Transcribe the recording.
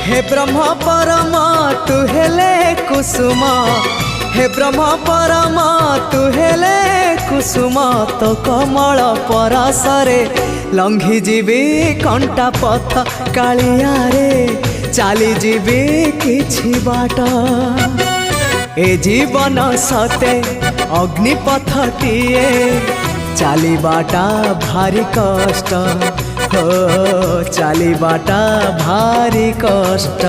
हे ब्रह्म परम तू हेले कुसुम, हे ब्रह्म परम तू हेले कुसुम, तो कमल परसरे लंघी जीवी कंटा पथ कालिया रे चली जीवी किछि बाट। ए जीवन सते अग्निपथटिए चलीबाटा भारी कष्ट, हो चलीबाटा भारी कष्ट।